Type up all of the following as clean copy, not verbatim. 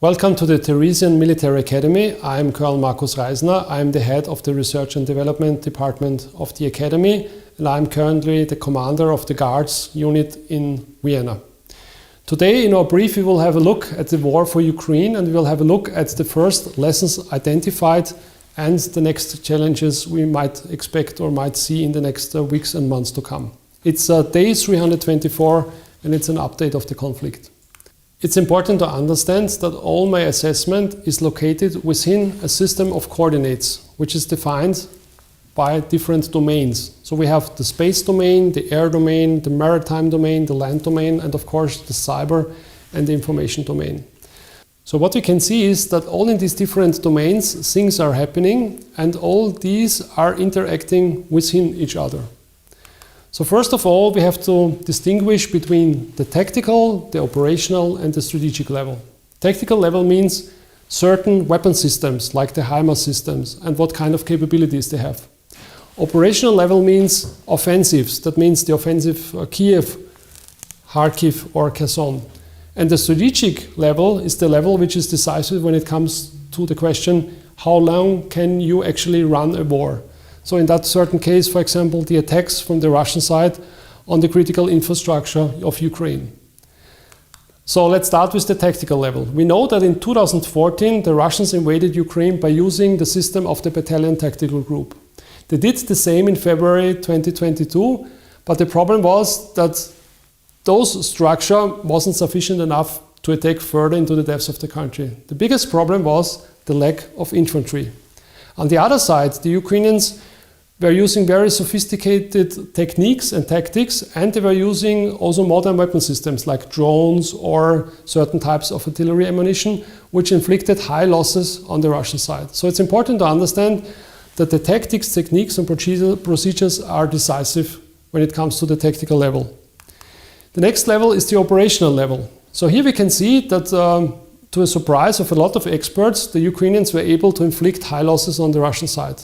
Welcome to the Theresian Military Academy. I'm Colonel Markus Reisner. I'm the head of the Research and Development Department of the Academy, and I'm currently the commander of the Guards unit in Vienna. Today in our brief we will have a look at the war for Ukraine, and we will have a look at the first lessons identified and the next challenges we might expect or might see in the next weeks and months to come. It's day 324 and it's an update of the conflict. It's important to understand that all my assessment is located within a system of coordinates, which is defined by different domains. So we have the space domain, the air domain, the maritime domain, the land domain, and of course the cyber and the information domain. So what we can see is that all in these different domains things are happening, and all these are interacting within each other. So first of all, we have to distinguish between the tactical, the operational and the strategic level. Tactical level means certain weapon systems like the HIMARS systems and what kind of capabilities they have. Operational level means offensives. That means the offensive Kiev, Kharkiv or Kherson. And the strategic level is the level which is decisive when it comes to the question, how long can you actually run a war? So in that certain case, for example, the attacks from the Russian side on the critical infrastructure of Ukraine. So let's start with the tactical level. We know that in 2014 the Russians invaded Ukraine by using the system of the battalion tactical group. They did the same in February 2022, but the problem was that those structure wasn't sufficient enough to attack further into the depths of the country. The biggest problem was the lack of infantry. On the other side, the Ukrainians were using very sophisticated techniques and tactics, and they were using also modern weapon systems like drones or certain types of artillery ammunition, which inflicted high losses on the Russian side. So it's important to understand that the tactics, techniques and procedures are decisive when it comes to the tactical level. The next level is the operational level. So here we can see that to a surprise of a lot of experts, the Ukrainians were able to inflict high losses on the Russian side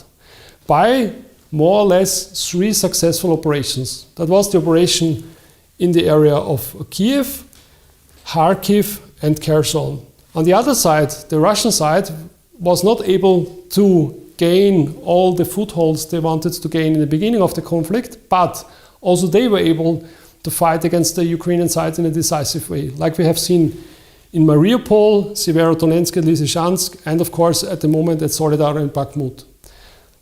by more or less 3 successful operations. That was the operation in the area of Kiev, Kharkiv and Kherson. On the other side, the Russian side was not able to gain all the footholds they wanted to gain in the beginning of the conflict, but also they were able to fight against the Ukrainian side in a decisive way, like we have seen in Mariupol, Severodonetsk and Lysychansk, and of course at the moment at Soledar and Bakhmut.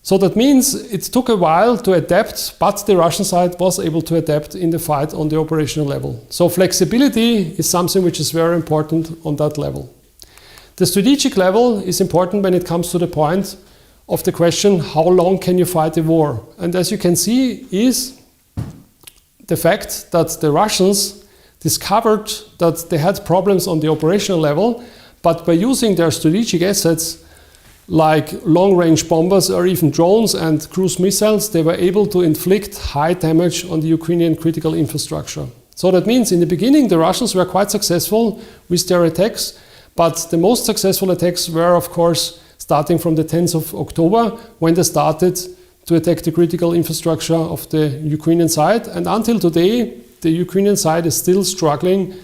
So that means it took a while to adapt, but the Russian side was able to adapt in the fight on the operational level. So flexibility is something which is very important on that level. The strategic level is important when it comes to the point of the question, how long can you fight a war? And as you can see is the fact that the Russians discovered that they had problems on the operational level, but by using their strategic assets like long-range bombers or even drones and cruise missiles, they were able to inflict high damage on the Ukrainian critical infrastructure. So that means in the beginning the Russians were quite successful with their attacks, but the most successful attacks were of course starting from the 10th of October when they started to attack the critical infrastructure of the Ukrainian side, and until today the Ukrainian side is still struggling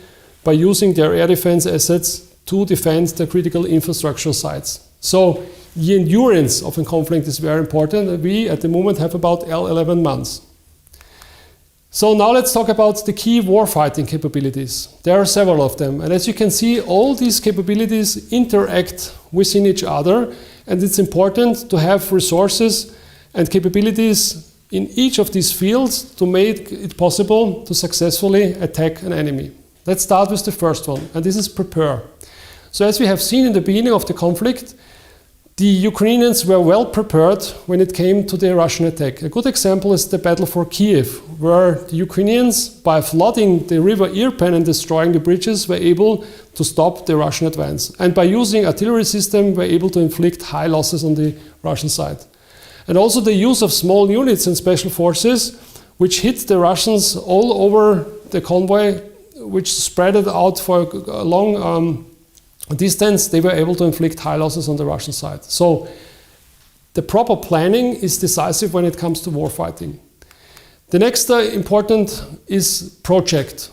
by using their air defense assets to defend the critical infrastructure sites. So the endurance of a conflict is very important, and we at the moment have about 11 months. So now let's talk about the key warfighting capabilities. There are several of them, and as you can see, all these capabilities interact within each other, and it's important to have resources and capabilities in each of these fields to make it possible to successfully attack an enemy. Let's start with the first one, and this is prepare. So as we have seen in the beginning of the conflict, the Ukrainians were well prepared when it came to the Russian attack. A good example is the battle for Kiev, where the Ukrainians, by flooding the river Irpin and destroying the bridges, were able to stop the Russian advance. And by using artillery system, were able to inflict high losses on the Russian side. And also the use of small units and special forces, which hit the Russians all over the convoy, which spread it out for a long distance, they were able to inflict high losses on the Russian side. So the proper planning is decisive when it comes to warfighting. The next important is project.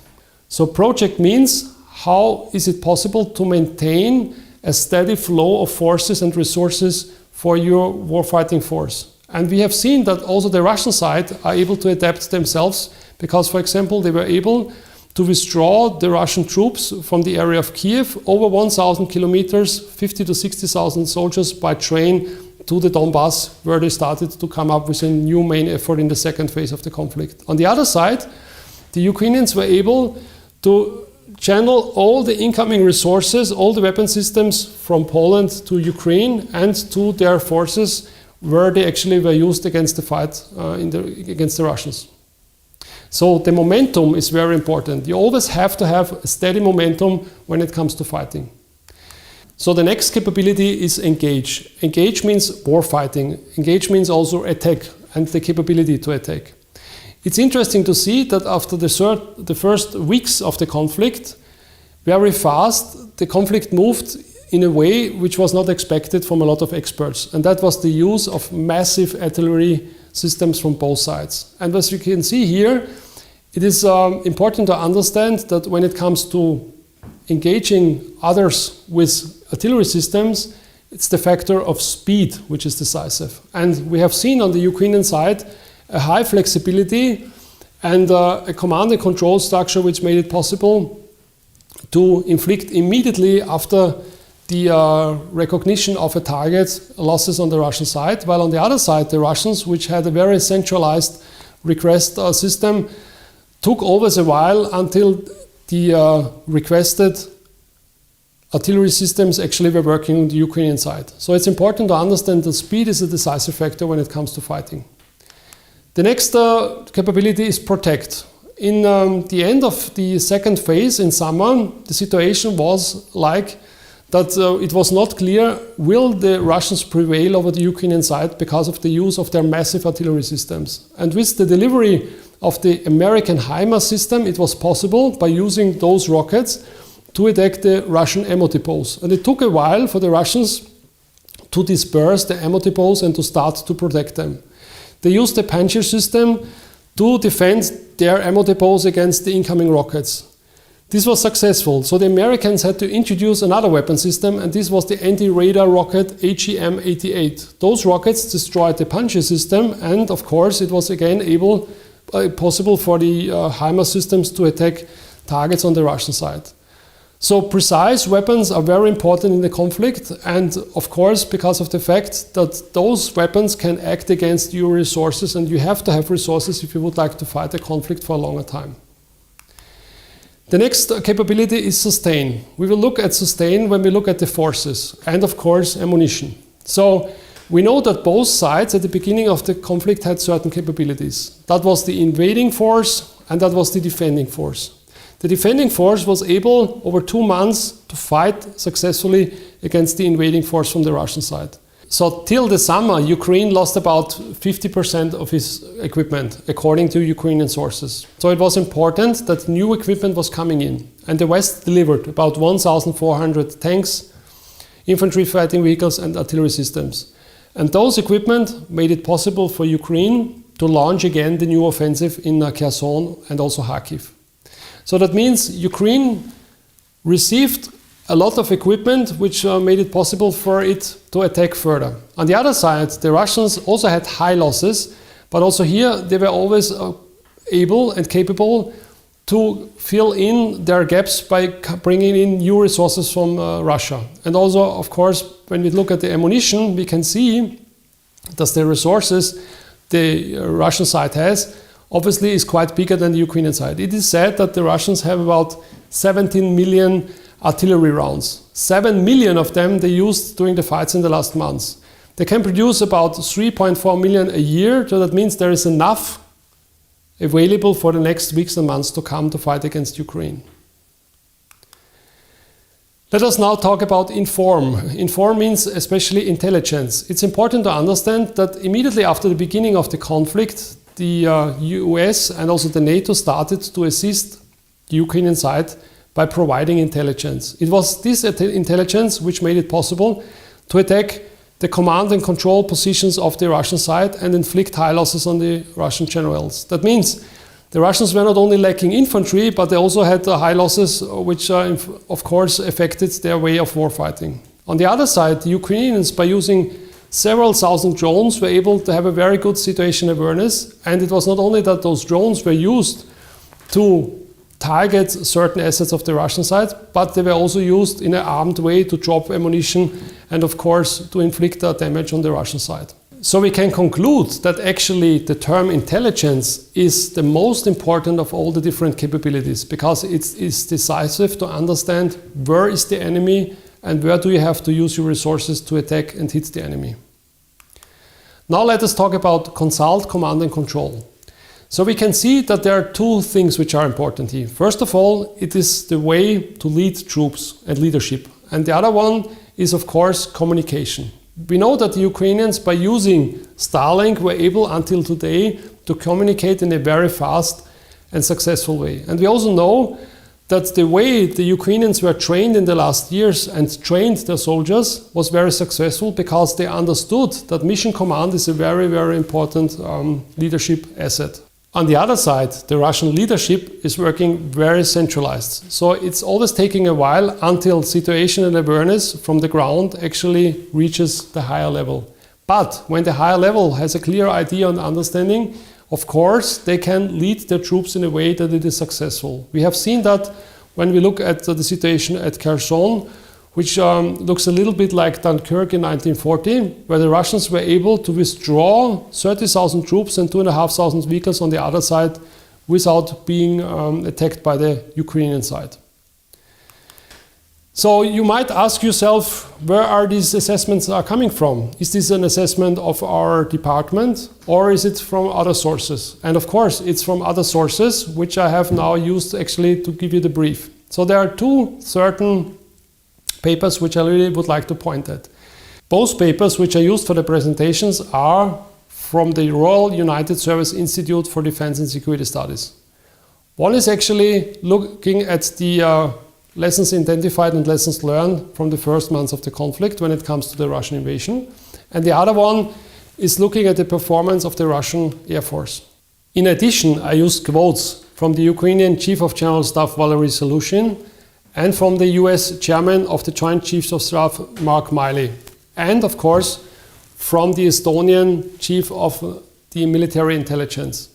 So project means how is it possible to maintain a steady flow of forces and resources for your warfighting force. And we have seen that also the Russian side are able to adapt themselves because, for example, they were able to withdraw the Russian troops from the area of Kiev over 1,000 kilometers, 50 to 60,000 soldiers by train to the Donbass, where they started to come up with a new main effort in the second phase of the conflict. On the other side, the Ukrainians were able to channel all the incoming resources, all the weapon systems from Poland to Ukraine and to their forces where they actually were used against the fight against the Russians. So the momentum is very important. You always have to have a steady momentum when it comes to fighting. So the next capability is engage. Engage means warfighting. Engage means also attack and the capability to attack. It's interesting to see that after the first weeks of the conflict, very fast the conflict moved in a way which was not expected from a lot of experts. And that was the use of massive artillery systems from both sides. And as you can see here, it is important to understand that when it comes to engaging others with artillery systems, it's the factor of speed which is decisive. And we have seen on the Ukrainian side a high flexibility and a command and control structure which made it possible to inflict immediately after the recognition of a target losses on the Russian side, while on the other side the Russians, which had a very centralized request system, took always a while until the requested artillery systems actually were working on the Ukrainian side. So it's important to understand that speed is a decisive factor when it comes to fighting. The next capability is protect. In the end of the second phase in summer, the situation was like that it was not clear will the Russians prevail over the Ukrainian side because of the use of their massive artillery systems. And with the delivery of the American HIMARS system, it was possible by using those rockets to attack the Russian ammo depots. And it took a while for the Russians to disperse the ammo depots and to start to protect them. They used the Panzer system to defend their ammo depots against the incoming rockets. This was successful, so the Americans had to introduce another weapon system, and this was the anti-radar rocket AGM-88. Those rockets destroyed the Panzer system, and of course it was again possible for the HIMARS systems to attack targets on the Russian side. So precise weapons are very important in the conflict, and of course because of the fact that those weapons can act against your resources, and you have to have resources if you would like to fight a conflict for a longer time. The next capability is sustain. We will look at sustain when we look at the forces and of course ammunition. So we know that both sides at the beginning of the conflict had certain capabilities. That was the invading force and that was the defending force. The defending force was able over 2 months to fight successfully against the invading force from the Russian side. So till the summer, Ukraine lost about 50% of its equipment, according to Ukrainian sources. So it was important that new equipment was coming in. And the West delivered about 1,400 tanks, infantry fighting vehicles and artillery systems. And those equipment made it possible for Ukraine to launch again the new offensive in Kherson and also Kharkiv. So that means Ukraine received a lot of equipment which made it possible for it to attack further. On the other side, the Russians also had high losses, but also here they were always able and capable to fill in their gaps by bringing in new resources from Russia. And also, of course, when we look at the ammunition, we can see that the resources the Russian side has obviously is quite bigger than the Ukrainian side. It is said that the Russians have about 17 million artillery rounds. 7 million of them they used during the fights in the last months. They can produce about 3.4 million a year, so that means there is enough available for the next weeks and months to come to fight against Ukraine. Let us now talk about inform. Inform means especially intelligence. It's important to understand that immediately after the beginning of the conflict, the US and also the NATO started to assist the Ukrainian side by providing intelligence. It was this intelligence which made it possible to attack the command and control positions of the Russian side and inflict high losses on the Russian generals. That means the Russians were not only lacking infantry, but they also had high losses which of course affected their way of warfighting. On the other side, the Ukrainians, by using several thousand drones, were able to have a very good situation awareness. And it was not only that those drones were used to target certain assets of the Russian side, but they were also used in an armed way to drop ammunition and, of course, to inflict damage on the Russian side. So we can conclude that actually the term intelligence is the most important of all the different capabilities, because it is decisive to understand where is the enemy and where do you have to use your resources to attack and hit the enemy. Now let us talk about consult, command and control. So we can see that there are two things which are important here. First of all, it is the way to lead troops and leadership. And the other one is, of course, communication. We know that the Ukrainians, by using Starlink, were able until today to communicate in a very fast and successful way. And we also know that the way the Ukrainians were trained in the last years and trained their soldiers was very successful, because they understood that mission command is a very, very important leadership asset. On the other side, the Russian leadership is working very centralized. So it's always taking a while until situational awareness from the ground actually reaches the higher level. But when the higher level has a clear idea and understanding, of course, they can lead their troops in a way that it is successful. We have seen that when we look at the situation at Kherson, which looks a little bit like Dunkirk in 1940, where the Russians were able to withdraw 30,000 troops and 2,500 vehicles on the other side without being attacked by the Ukrainian side. So you might ask yourself, where are these assessments coming from? Is this an assessment of our department, or is it from other sources? And of course, it's from other sources, which I have now used actually to give you the brief. So there are two certain papers which I really would like to point at. Both papers which are used for the presentations are from the Royal United Service Institute for Defense and Security Studies. One is actually looking at the lessons identified and lessons learned from the first months of the conflict when it comes to the Russian invasion. And the other one is looking at the performance of the Russian Air Force. In addition, I used quotes from the Ukrainian Chief of General Staff Valery Zaluzhin and from the US Chairman of the Joint Chiefs of Staff Mark Milley, and of course from the Estonian Chief of the Military Intelligence.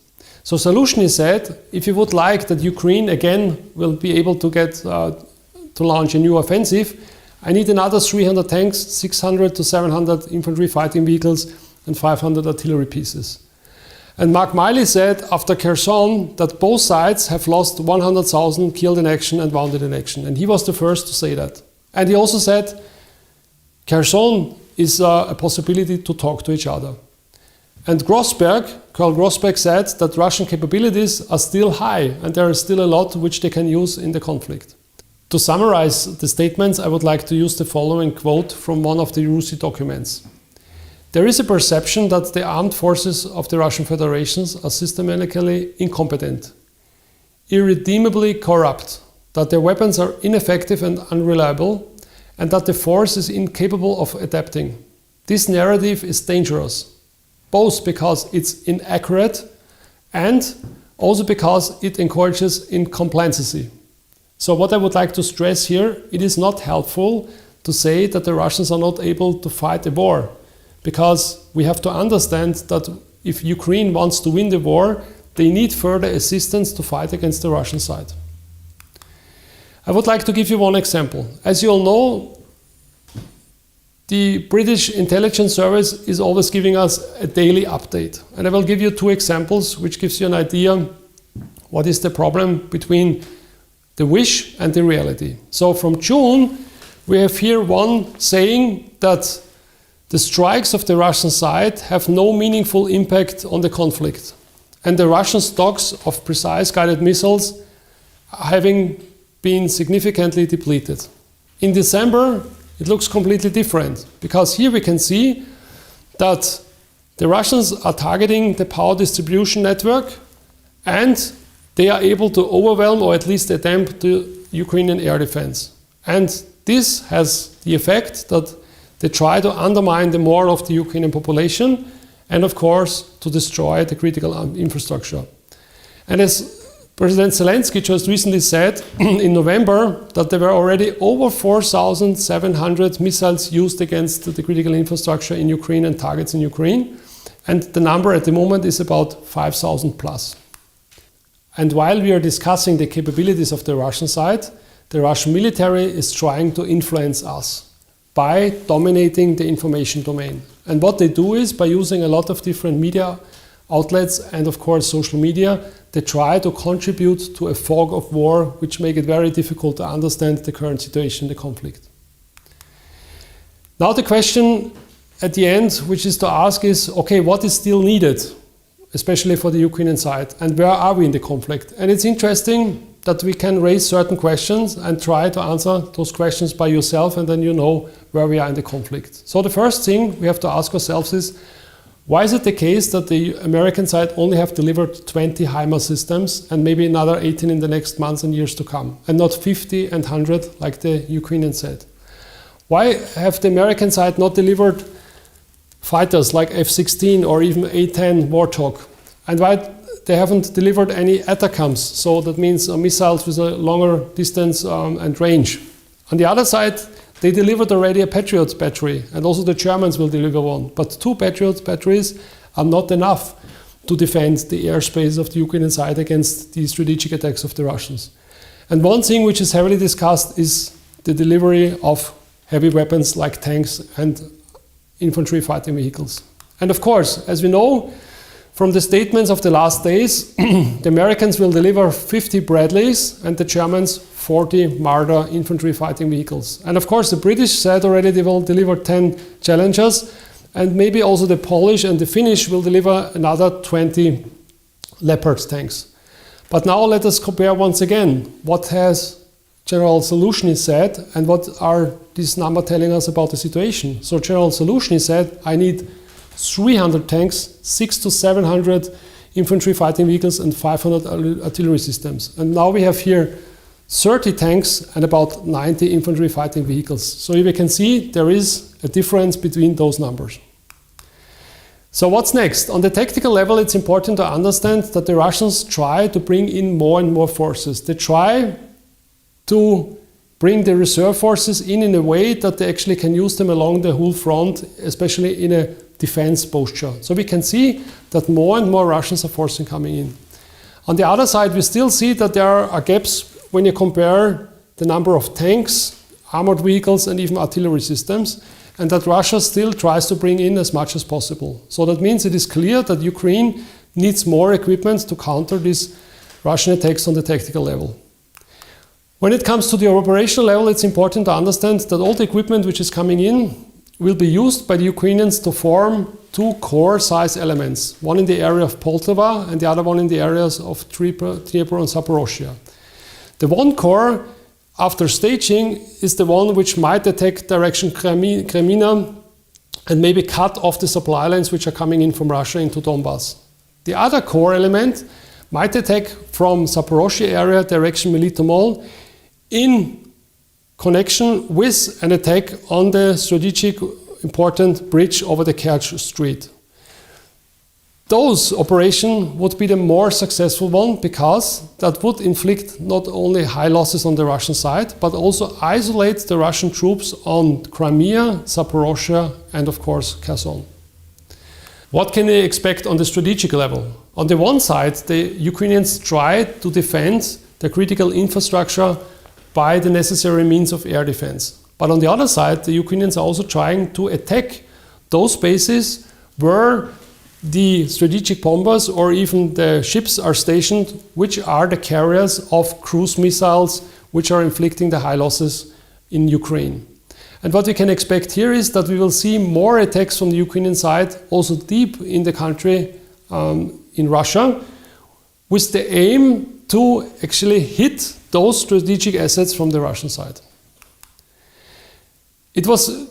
So Zaluzhin said, if you would like that Ukraine again will be able to get to launch a new offensive, I need another 300 tanks, 600 to 700 infantry fighting vehicles and 500 artillery pieces. And Mark Milley said after Kherson that both sides have lost 100,000 killed in action and wounded in action. And he was the first to say that. And he also said Kherson is a possibility to talk to each other. And Colonel Grossberg said that Russian capabilities are still high and there is still a lot which they can use in the conflict. To summarize the statements, I would like to use the following quote from one of the RUSI documents. There is a perception that the armed forces of the Russian Federation are systematically incompetent, irredeemably corrupt, that their weapons are ineffective and unreliable, and that the force is incapable of adapting. This narrative is dangerous, both because it's inaccurate and also because it encourages incomplacency. So what I would like to stress here, it is not helpful to say that the Russians are not able to fight a war, because we have to understand that if Ukraine wants to win the war, they need further assistance to fight against the Russian side. I would like to give you one example. As you all know, the British intelligence service is always giving us a daily update. And I will give you two examples which gives you an idea what is the problem between the wish and the reality. So from June, we have here one saying that the strikes of the Russian side have no meaningful impact on the conflict, and the Russian stocks of precise guided missiles having been significantly depleted. In December, it looks completely different, because here we can see that the Russians are targeting the power distribution network and they are able to overwhelm or at least attempt the Ukrainian air defense. And this has the effect that they try to undermine the morale of the Ukrainian population and, of course, to destroy the critical infrastructure. And as President Zelensky just recently said in November that there were already over 4,700 missiles used against the critical infrastructure in Ukraine and targets in Ukraine. And the number at the moment is about 5,000 plus. And while we are discussing the capabilities of the Russian side, the Russian military is trying to influence us by dominating the information domain. And what they do is, by using a lot of different media outlets and of course social media, they try to contribute to a fog of war, which make it very difficult to understand the current situation, the conflict. Now the question at the end, which is to ask is, okay, what is still needed, especially for the Ukrainian side, and where are we in the conflict? And it's interesting that we can raise certain questions and try to answer those questions by yourself, and then you know where we are in the conflict. So the first thing we have to ask ourselves is, why is it the case that the American side only have delivered 20 HIMARS systems and maybe another 18 in the next months and years to come, and not 50 and 100 like the Ukrainian said? Why have the American side not delivered fighters like F-16 or even A-10 Warthog? And why they haven't delivered any ATACMS, so that means missiles with a longer distance and range? On the other side, they delivered already a Patriot battery, and also the Germans will deliver one. But 2 Patriot batteries are not enough to defend the airspace of the Ukrainian side against the strategic attacks of the Russians. And one thing which is heavily discussed is the delivery of heavy weapons like tanks and infantry fighting vehicles. And of course, as we know from the statements of the last days, the Americans will deliver 50 Bradleys and the Germans 40 Marder infantry fighting vehicles. And of course, the British said already they will deliver 10 Challengers, and maybe also the Polish and the Finnish will deliver another 20 Leopard tanks. But now let us compare once again what has General Soluzhny said and what are these numbers telling us about the situation. So General Soluzhny said, I need 300 tanks, 600 to 700 infantry fighting vehicles and 500 artillery systems. And now we have here 30 tanks and about 90 infantry fighting vehicles. So you can see there is a difference between those numbers. So what's next? On the tactical level, it's important to understand that the Russians try to bring in more and more forces. They try to bring the reserve forces in a way that they actually can use them along the whole front, especially in a defense posture. So we can see that more and more Russians are forces coming in. On the other side, we still see that there are gaps when you compare the number of tanks, armored vehicles and even artillery systems, and that Russia still tries to bring in as much as possible. So that means it is clear that Ukraine needs more equipment to counter these Russian attacks on the tactical level. When it comes to the operational level, it's important to understand that all the equipment which is coming in will be used by the Ukrainians to form 2 core size elements, one in the area of Poltava and the other one in the areas of Dnieper and Zaporozhye. The one core, after staging, is the one which might attack direction Kremina and maybe cut off the supply lines which are coming in from Russia into Donbass. The other core element might attack from Zaporozhye area direction Melitopol in connection with an attack on the strategic important bridge over the Kerch Strait. Those operations would be the more successful one because that would inflict not only high losses on the Russian side, but also isolate the Russian troops on Crimea, Zaporozhye, and of course Kherson. What can we expect on the strategic level? On the one side, the Ukrainians try to defend the critical infrastructure by the necessary means of air defense. But on the other side, the Ukrainians are also trying to attack those bases where the strategic bombers or even the ships are stationed, which are the carriers of cruise missiles, which are inflicting the high losses in Ukraine. And what we can expect here is that we will see more attacks from the Ukrainian side, also deep in the country, in Russia, with the aim to actually hit those strategic assets from the Russian side. It was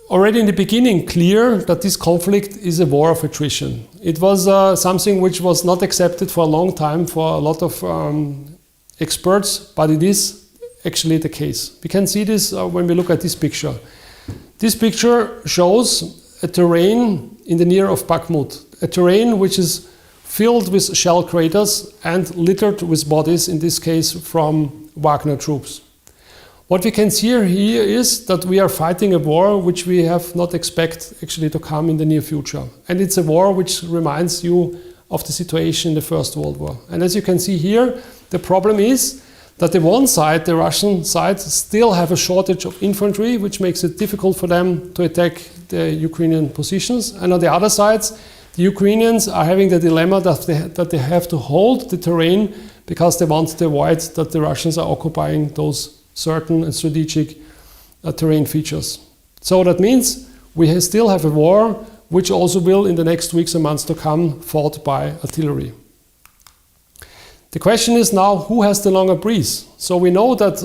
already in the beginning clear that this conflict is a war of attrition. It was something which was not accepted for a long time for a lot of experts, but it is actually the case. We can see this when we look at this picture. This picture shows a terrain in the near of Bakhmut, a terrain which is filled with shell craters and littered with bodies, in this case from Wagner troops. What we can see here is that we are fighting a war which we have not expect actually to come in the near future. And it's a war which reminds you of the situation in the First World War. And as you can see here, the problem is that the one side, the Russian side, still have a shortage of infantry, which makes it difficult for them to attack the Ukrainian positions. And on the other side, the Ukrainians are having the dilemma that they have to hold the terrain because they want to avoid that the Russians are occupying those certain and strategic terrain features. So that means we still have a war which also will in the next weeks and months to come fought by artillery. The question is now, who has the longer breeze? So we know that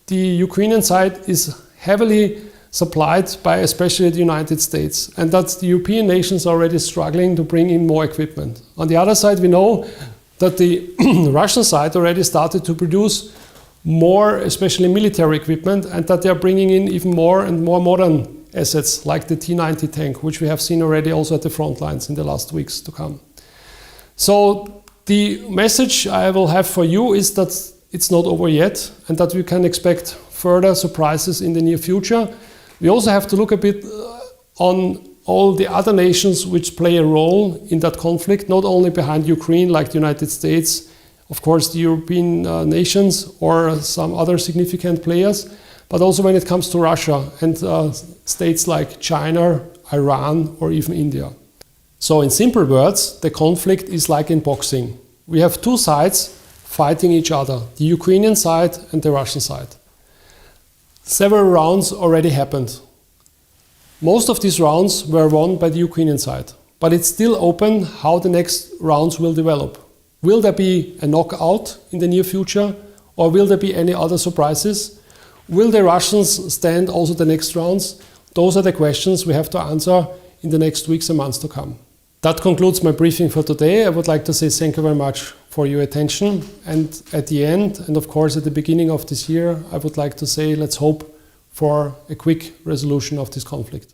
the Ukrainian side is heavily supplied by especially the United States, and that the European nations are already struggling to bring in more equipment. On the other side, we know that the Russian side already started to produce more, especially military equipment, and that they are bringing in even more and more modern assets like the T-90 tank, which we have seen already also at the front lines in the last weeks to come. So the message I will have for you is that it's not over yet and that we can expect further surprises in the near future. We also have to look a bit on all the other nations which play a role in that conflict, not only behind Ukraine like the United States, of course the European nations or some other significant players, but also when it comes to Russia and states like China, Iran or even India. So in simple words, the conflict is like in boxing. We have two sides fighting each other, the Ukrainian side and the Russian side. Several rounds already happened. Most of these rounds were won by the Ukrainian side, but it's still open how the next rounds will develop. Will there be a knockout in the near future, or will there be any other surprises? Will the Russians stand also the next rounds? Those are the questions we have to answer in the next weeks and months to come. That concludes my briefing for today. I would like to say thank you very much for your attention. And at the end, and of course at the beginning of this year, I would like to say let's hope for a quick resolution of this conflict.